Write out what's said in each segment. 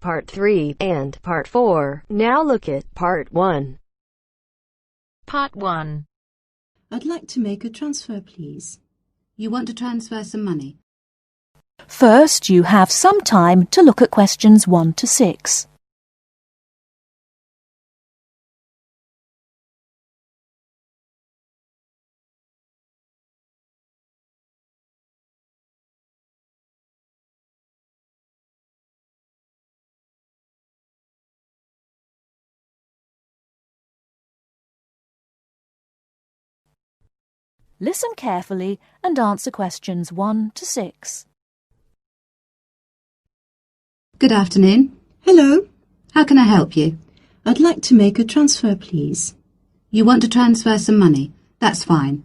Part 3 and Part 4. Now look at Part 1. Part 1. I'd like to make a transfer, please. You want to transfer some money? First, you have some time to look at questions 1 to 6. Listen carefully and answer questions 1 to 6. Good afternoon. Hello. How can I help you? I'd like to make a transfer, please. You want to transfer some money? That's fine.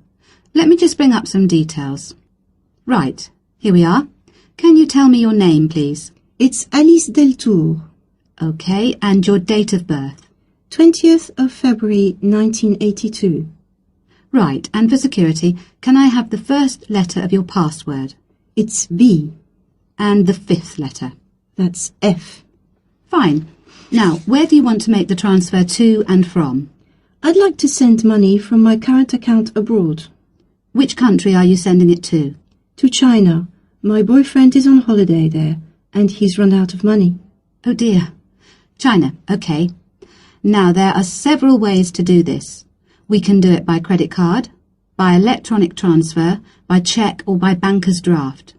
Let me just bring up some details. Right, here we are. Can you tell me your name, please? It's Alice Deltour. Okay, and your date of birth? 20th of February 1982. Right, and for security, can I have the first letter of your password? It's B. And the fifth letter? That's F. Fine. Now, where do you want to make the transfer to and from? I'd like to send money from my current account abroad. Which country are you sending it to? To China. My boyfriend is on holiday there, and he's run out of money. Oh dear. China, okay. Now, there are several ways to do this. We can do it by credit card, by electronic transfer, by cheque or by banker's draft.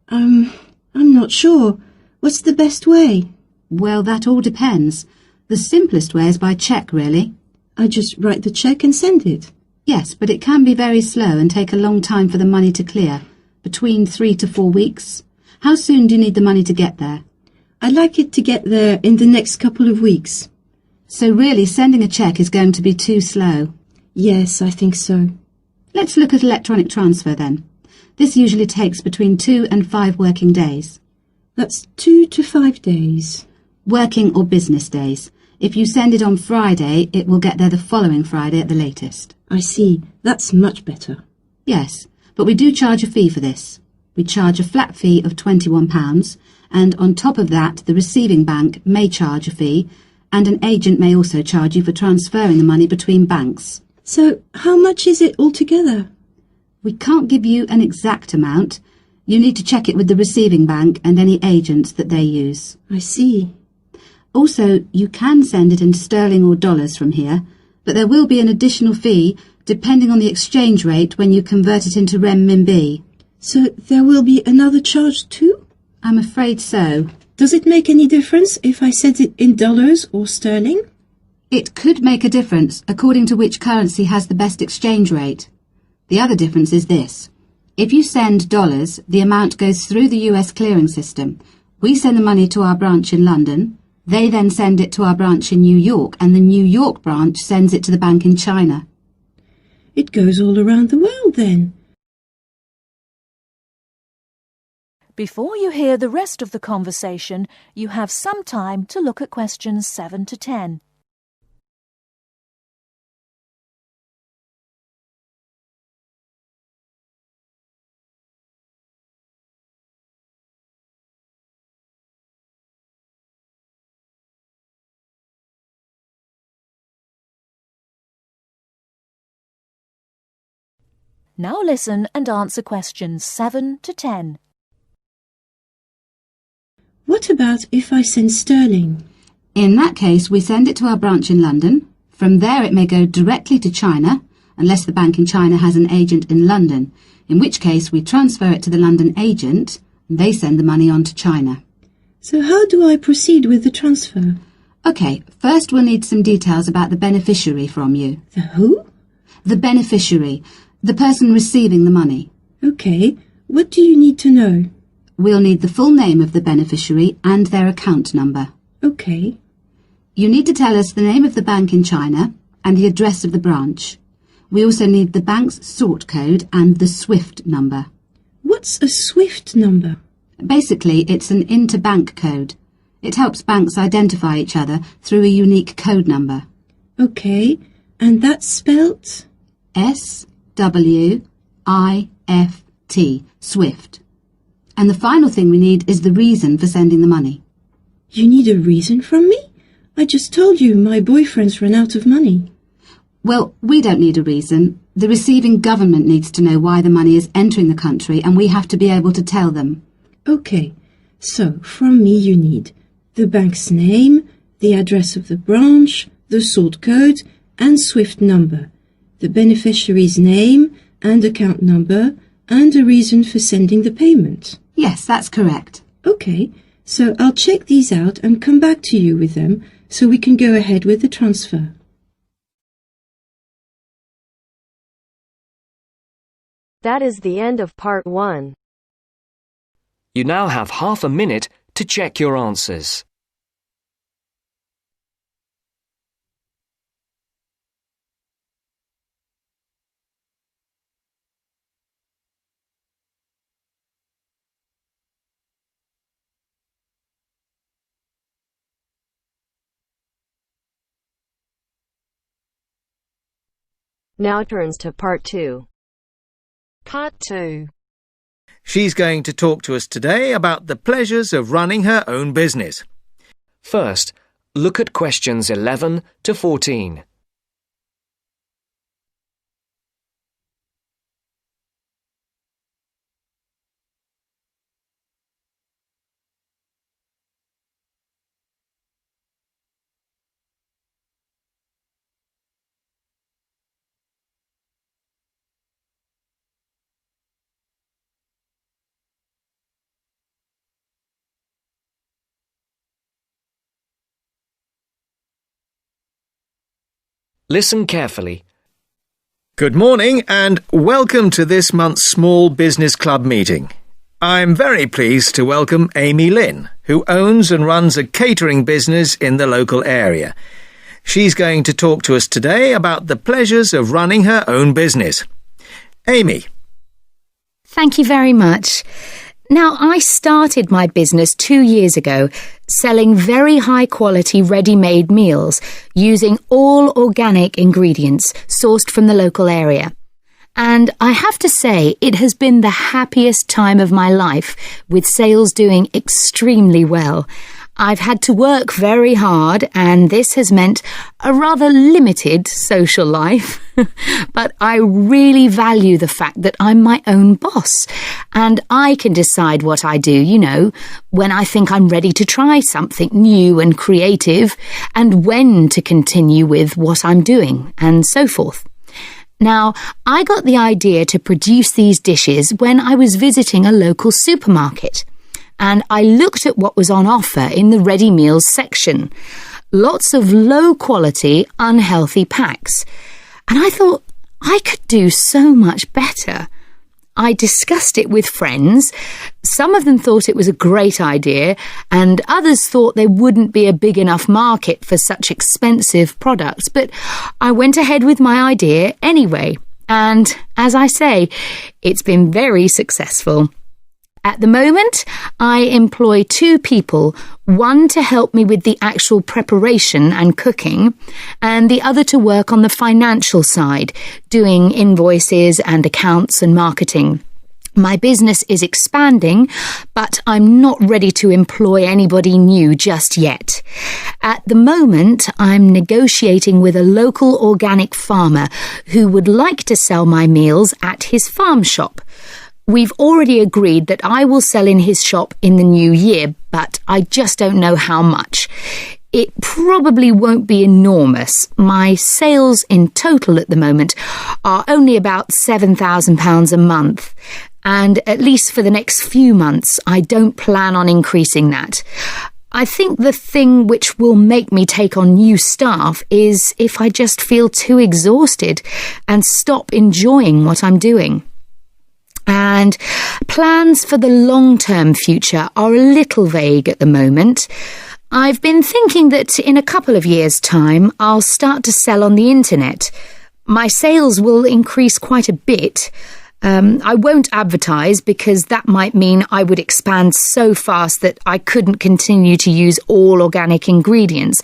I'm not sure. What's the best way? Well, that all depends. The simplest way is by cheque, really. I just write the cheque and send it. Yes, but it can be very slow and take a long time for the money to clear, between 3 to 4 weeks. How soon do you need the money to get there? I'd like it to get there in the next couple of weeks. So really, sending a cheque is going to be too slow. Yes, I think so. Let's look at electronic transfer then. This usually takes between 2 and 5 working days. That's 2 to 5 days. Working or business days. If you send it on Friday, it will get there the following Friday at the latest. I see. That's much better. Yes, but we do charge a fee for this. We charge a flat fee of £21, and on top of that, the receiving bank may charge a fee, and an agent may also charge you for transferring the money between banks. So, how much is it altogether? We can't give you an exact amount. You need to check it with the receiving bank and any agents that they use. I see. Also, you can send it in sterling or dollars from here, but there will be an additional fee depending on the exchange rate when you convert it into renminbi. So, there will be another charge too? I'm afraid so. Does it make any difference if I send it in dollars or sterling? It could make a difference according to which currency has the best exchange rate. The other difference is this. If you send dollars, the amount goes through the US clearing system. We send the money to our branch in London. They then send it to our branch in New York, and the New York branch sends it to the bank in China. It goes all around the world then. Before you hear the rest of the conversation, you have some time to look at questions 7 to 10. Now listen and answer questions 7 to 10. What about if I send sterling? In that case, we send it to our branch in London. From there it may go directly to China, unless the bank in China has an agent in London, in which case we transfer it to the London agent, and they send the money on to China. So how do I proceed with the transfer? OK, first we'll need some details about the beneficiary from you. The who? The beneficiary, the person receiving the money. OK, what do you need to know? We'll need the full name of the beneficiary and their account number. OK. You need to tell us the name of the bank in China and the address of the branch. We also need the bank's sort code and the SWIFT number. What's a SWIFT number? Basically, it's an interbank code. It helps banks identify each other through a unique code number. OK, and that's spelt? SWIFT, SWIFT. And the final thing we need is the reason for sending the money. You need a reason from me? I just told you my boyfriend's run out of money. Well, we don't need a reason. The receiving government needs to know why the money is entering the country, and we have to be able to tell them. Okay, so from me you need the bank's name, the address of the branch, the sort code and SWIFT number, the beneficiary's name and account number, and a reason for sending the payment. Yes, that's correct. Okay, so I'll check these out and come back to you with them so we can go ahead with the transfer. That is the end of part 1. You now have half a minute to check your answers. Now turns to part 2. Part 2. She's going to talk to us today about the pleasures of running her own business. First, look at questions 11 to 14. Listen carefully. Good morning and welcome to this month's Small Business Club meeting. I'm very pleased to welcome Amy Lynn, who owns and runs a catering business in the local area. She's going to talk to us today about the pleasures of running her own business. Amy. Thank you very much. Now, I started my business 2 years ago, selling very high-quality ready-made meals using all organic ingredients sourced from the local area. And I have to say, it has been the happiest time of my life, with sales doing extremely well. I've had to work very hard, and this has meant a rather limited social life. But I really value the fact that I'm my own boss, and I can decide what I do, when I think I'm ready to try something new and creative, and when to continue with what I'm doing, and so forth. Now, I got the idea to produce these dishes when I was visiting a local supermarket, and I looked at what was on offer in the ready meals section. Lots of low-quality, unhealthy packs. And I thought, I could do so much better. I discussed it with friends. Some of them thought it was a great idea, and others thought there wouldn't be a big enough market for such expensive products. But I went ahead with my idea anyway. And as I say, it's been very successful. At the moment, I employ 2 people, one to help me with the actual preparation and cooking, and the other to work on the financial side, doing invoices and accounts and marketing. My business is expanding, but I'm not ready to employ anybody new just yet. At the moment, I'm negotiating with a local organic farmer who would like to sell my meals at his farm shop. We've already agreed that I will sell in his shop in the new year, but I just don't know how much. It probably won't be enormous. My sales in total at the moment are only about £7,000 a month, and at least for the next few months, I don't plan on increasing that. I think the thing which will make me take on new staff is if I just feel too exhausted and stop enjoying what I'm doing. And plans for the long-term future are a little vague at the moment. I've been thinking that in a couple of years' time, I'll start to sell on the internet. My sales will increase quite a bit. I won't advertise because that might mean I would expand so fast that I couldn't continue to use all organic ingredients,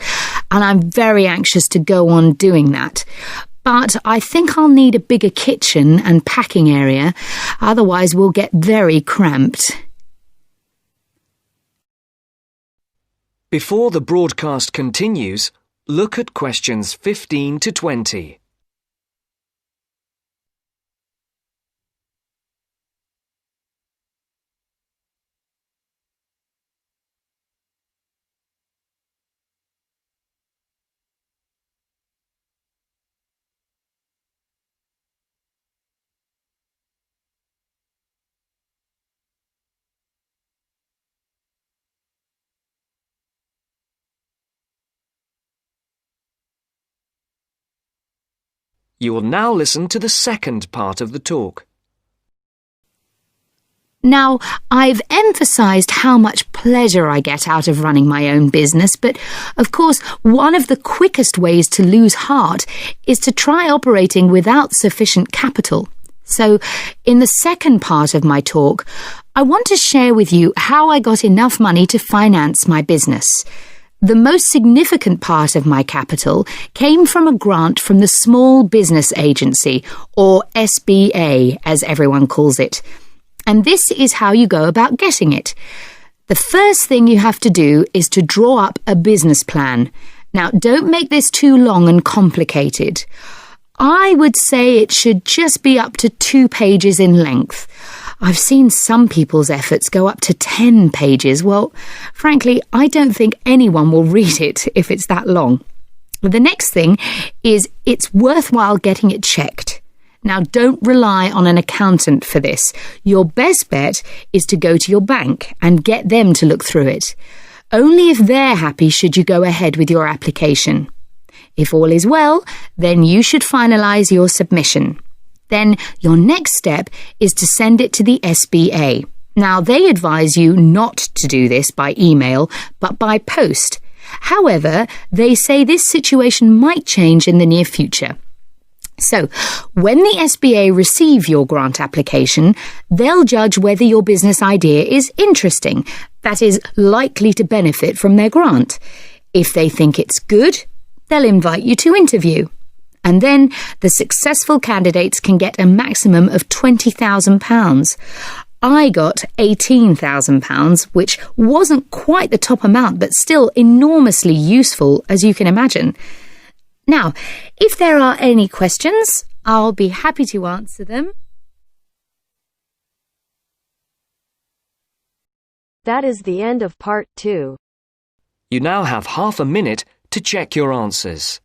and I'm very anxious to go on doing that. But I think I'll need a bigger kitchen and packing area, otherwise we'll get very cramped. Before the broadcast continues, look at questions 15 to 20. You will now listen to the second part of the talk. Now, I've emphasised how much pleasure I get out of running my own business, but of course, one of the quickest ways to lose heart is to try operating without sufficient capital. So, in the second part of my talk, I want to share with you how I got enough money to finance my business. The most significant part of my capital came from a grant from the Small Business Agency, or SBA, as everyone calls it. And this is how you go about getting it. The first thing you have to do is to draw up a business plan. Now, don't make this too long and complicated. I would say it should just be up to 2 pages in length. I've seen some people's efforts go up to 10 pages. Well, frankly, I don't think anyone will read it if it's that long. The next thing is it's worthwhile getting it checked. Now, don't rely on an accountant for this. Your best bet is to go to your bank and get them to look through it. Only if they're happy should you go ahead with your application. If all is well, then you should finalise your submission. Then your next step is to send it to the SBA. Now, they advise you not to do this by email, but by post. However, they say this situation might change in the near future. So, when the SBA receive your grant application, they'll judge whether your business idea is interesting, that is, likely to benefit from their grant. If they think it's good, they'll invite you to interview. And then the successful candidates can get a maximum of £20,000. I got £18,000, which wasn't quite the top amount, but still enormously useful, as you can imagine. Now, if there are any questions, I'll be happy to answer them. That is the end of part 2. You now have half a minute to check your answers.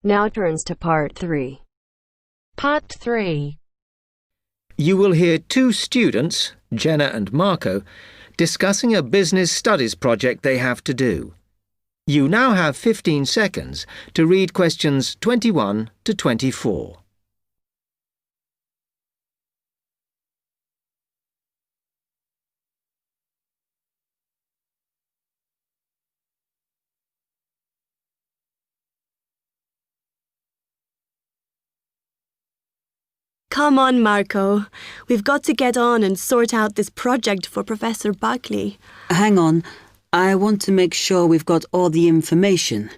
Now turns to part 3. Part 3. You will hear 2 students, Jenna and Marco, discussing a business studies project they have to do. You now have 15 seconds to read questions 21 to 24. Come on, Marco. We've got to get on and sort out this project for Professor Buckley. Hang on. I want to make sure we've got all the information.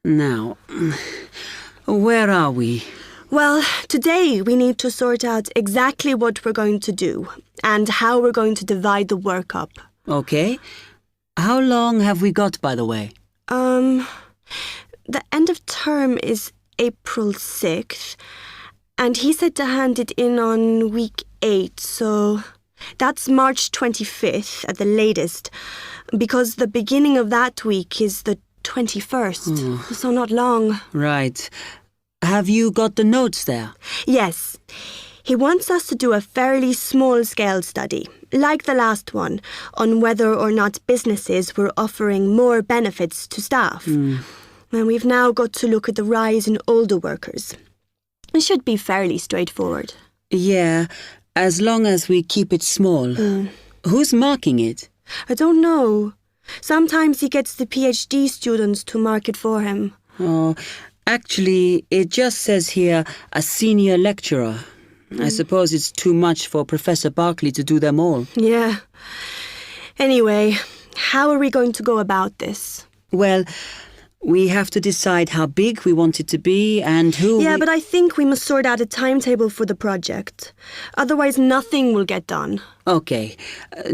Now, where are we? Well, today we need to sort out exactly what we're going to do and how we're going to divide the work up. Okay. How long have we got, by the way? The end of term is April 6th. And he said to hand it in on week 8, so that's March 25th at the latest, because the beginning of that week is the 21st, so not long. Right. Have you got the notes there? Yes. He wants us to do a fairly small-scale study, like the last one, on whether or not businesses were offering more benefits to staff. And we've now got to look at the rise in older workers. It should be fairly straightforward. Yeah, as long as we keep it small. Who's marking it? I don't know. Sometimes he gets the PhD students to mark it for him. Oh, actually, it just says here a senior lecturer. I suppose it's too much for Professor Barkley to do them all. Yeah. Anyway, how are we going to go about this? Well, we have to decide how big we want it to be and who. Yeah, but I think we must sort out a timetable for the project. Otherwise, nothing will get done. Okay.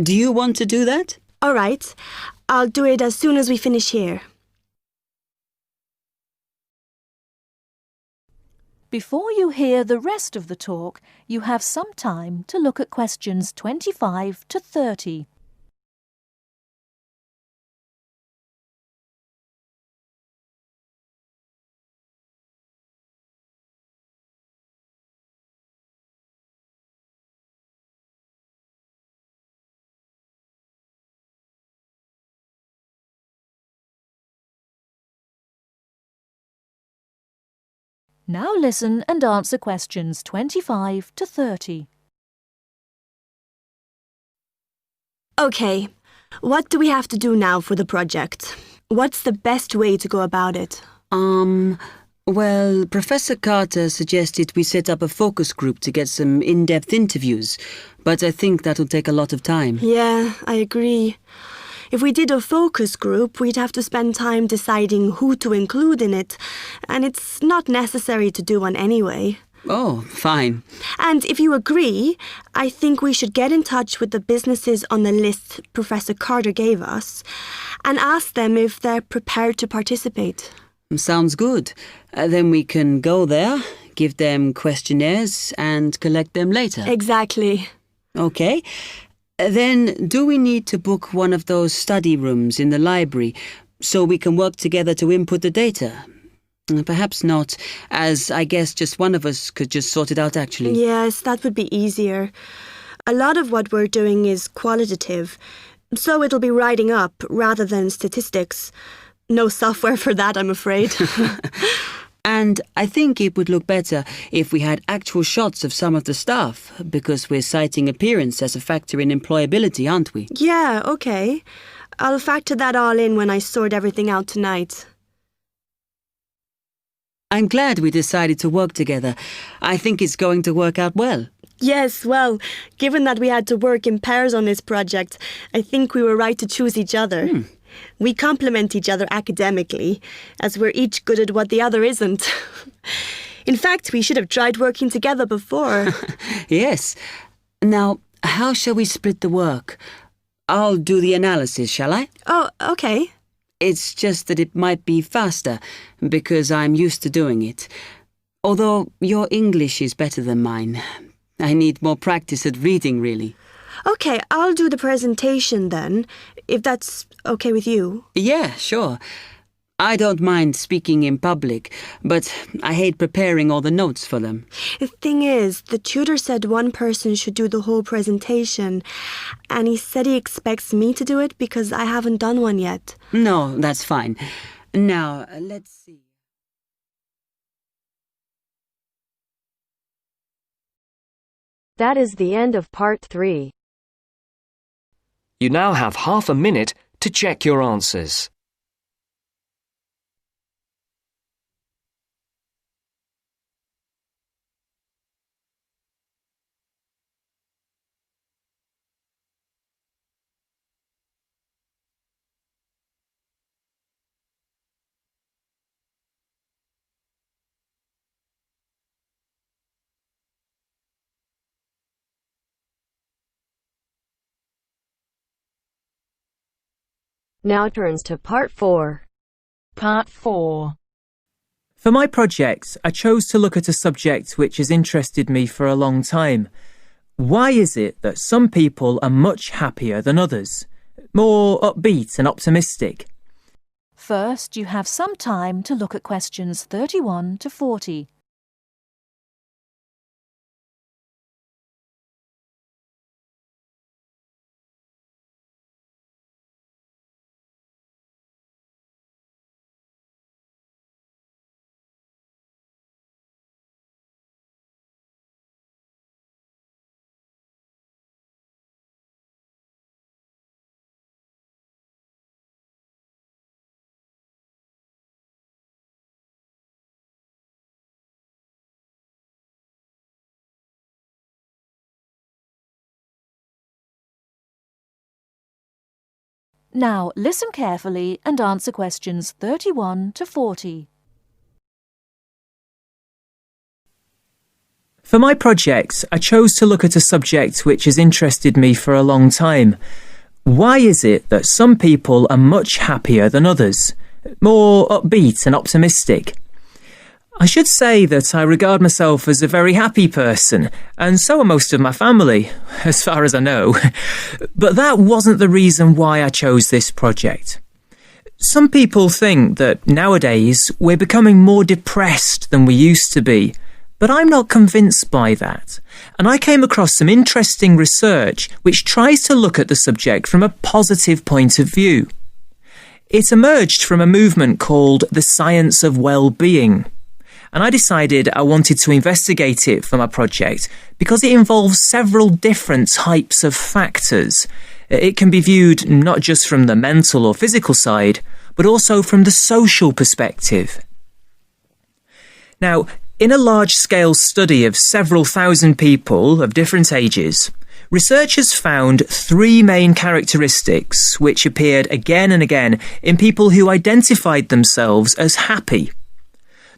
Do you want to do that? All right. I'll do it as soon as we finish here. Before you hear the rest of the talk, you have some time to look at questions 25 to 30. Now listen and answer questions 25 to 30. Okay. What do we have to do now for the project? What's the best way to go about it? Well, Professor Carter suggested we set up a focus group to get some in-depth interviews, but I think that'll take a lot of time. Yeah, I agree. If we did a focus group, we'd have to spend time deciding who to include in it, and it's not necessary to do one anyway. Oh, fine. And if you agree, I think we should get in touch with the businesses on the list Professor Carter gave us and ask them if they're prepared to participate. Sounds good. Then we can go there, give them questionnaires and collect them later. Exactly. Okay. Then do we need to book one of those study rooms in the library so we can work together to input the data? Perhaps not, as I guess just one of us could just sort it out actually. Yes, that would be easier. A lot of what we're doing is qualitative, so it'll be writing up rather than statistics. No software for that, I'm afraid. And I think it would look better if we had actual shots of some of the staff, because we're citing appearance as a factor in employability, aren't we? Yeah, okay. I'll factor that all in when I sort everything out tonight. I'm glad we decided to work together. I think it's going to work out well. Yes, well, given that we had to work in pairs on this project, I think we were right to choose each other. We complement each other academically, as we're each good at what the other isn't. In fact, we should have tried working together before. Yes. Now, how shall we split the work? I'll do the analysis, shall I? Oh, okay. It's just that it might be faster, because I'm used to doing it. Although your English is better than mine. I need more practice at reading, really. Okay, I'll do the presentation then, if that's okay with you. Yeah, sure. I don't mind speaking in public, but I hate preparing all the notes for them. The thing is, the tutor said one person should do the whole presentation, and he said he expects me to do it because I haven't done one yet. No, that's fine. Now, let's see. That is the end of part 3. You now have half a minute to check your answers. Now turns to part 4. Part 4. For my project, I chose to look at a subject which has interested me for a long time. Why is it that some people are much happier than others? More upbeat and optimistic? First, you have some time to look at questions 31 to 40. Now listen carefully and answer questions 31 to 40. For my project, I chose to look at a subject which has interested me for a long time. Why is it that some people are much happier than others? More upbeat and optimistic? I should say that I regard myself as a very happy person, and so are most of my family, as far as I know. But that wasn't the reason why I chose this project. Some people think that nowadays we're becoming more depressed than we used to be, but I'm not convinced by that. And I came across some interesting research which tries to look at the subject from a positive point of view. It emerged from a movement called the science of well-being. And I decided I wanted to investigate it for my project because it involves several different types of factors. It can be viewed not just from the mental or physical side, but also from the social perspective. Now, in a large-scale study of several thousand people of different ages, researchers found 3 main characteristics which appeared again and again in people who identified themselves as happy.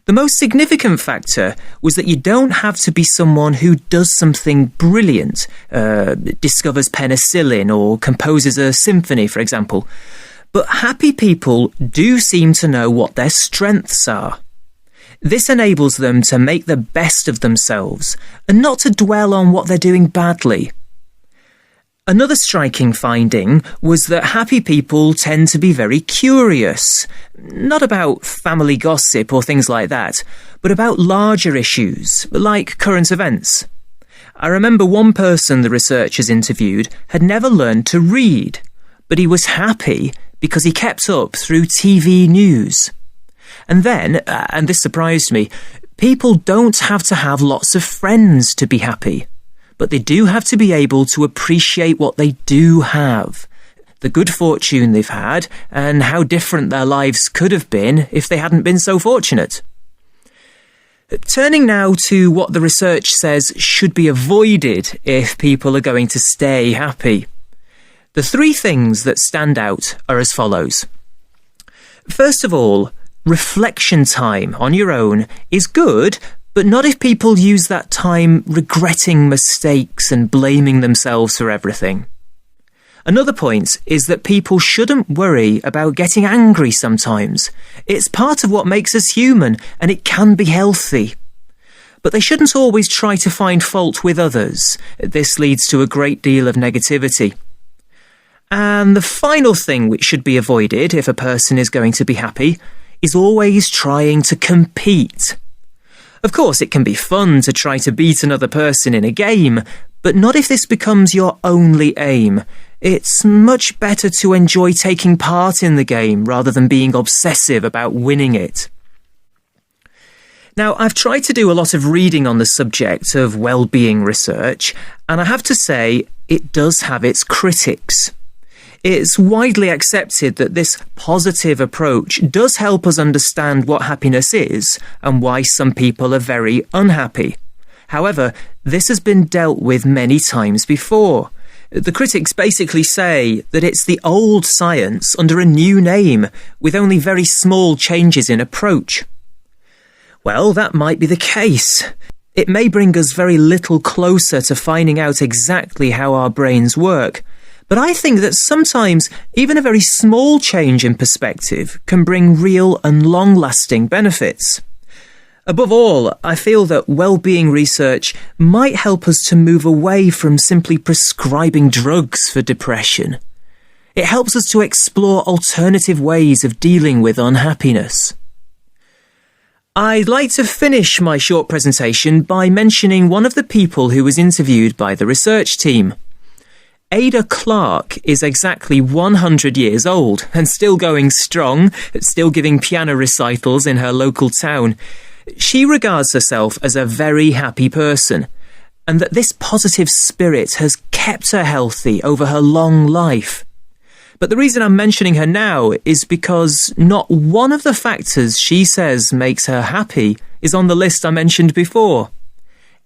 The most significant factor was that you don't have to be someone who does something brilliant, discovers penicillin or composes a symphony, for example. But happy people do seem to know what their strengths are. This enables them to make the best of themselves and not to dwell on what they're doing badly. Another striking finding was that happy people tend to be very curious, not about family gossip or things like that, but about larger issues, like current events. I remember one person the researchers interviewed had never learned to read, but he was happy because he kept up through TV news. And then, and this surprised me, people don't have to have lots of friends to be happy. But they do have to be able to appreciate what they do have, the good fortune they've had, and how different their lives could have been if they hadn't been so fortunate. Turning now to what the research says should be avoided if people are going to stay happy. The 3 things that stand out are as follows. First of all, reflection time on your own is good, but not if people use that time regretting mistakes and blaming themselves for everything. Another point is that people shouldn't worry about getting angry sometimes. It's part of what makes us human, and it can be healthy. But they shouldn't always try to find fault with others. This leads to a great deal of negativity. And the final thing which should be avoided if a person is going to be happy is always trying to compete. Of course, it can be fun to try to beat another person in a game, but not if this becomes your only aim. It's much better to enjoy taking part in the game rather than being obsessive about winning it. Now, I've tried to do a lot of reading on the subject of well-being research, and I have to say it does have its critics. It's widely accepted that this positive approach does help us understand what happiness is and why some people are very unhappy. However, this has been dealt with many times before. The critics basically say that it's the old science under a new name, with only very small changes in approach. Well, that might be the case. It may bring us very little closer to finding out exactly how our brains work. But I think that sometimes even a very small change in perspective can bring real and long-lasting benefits. Above all, I feel that well-being research might help us to move away from simply prescribing drugs for depression. It helps us to explore alternative ways of dealing with unhappiness. I'd like to finish my short presentation by mentioning one of the people who was interviewed by the research team. Ada Clark is exactly 100 years old and still going strong, still giving piano recitals in her local town. She regards herself as a very happy person, and that this positive spirit has kept her healthy over her long life. But the reason I'm mentioning her now is because not one of the factors she says makes her happy is on the list I mentioned before.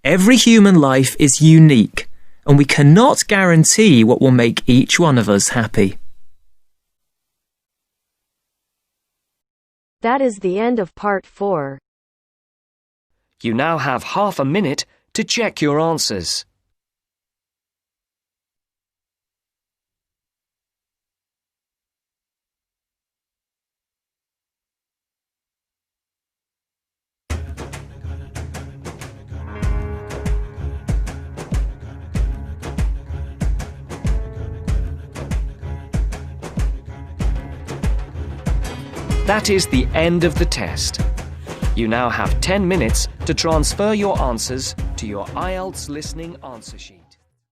Every human life is unique, and we cannot guarantee what will make each one of us happy. That is the end of part 4. You now have half a minute to check your answers. That is the end of the test. You now have 10 minutes to transfer your answers to your Ielts listening answer sheet.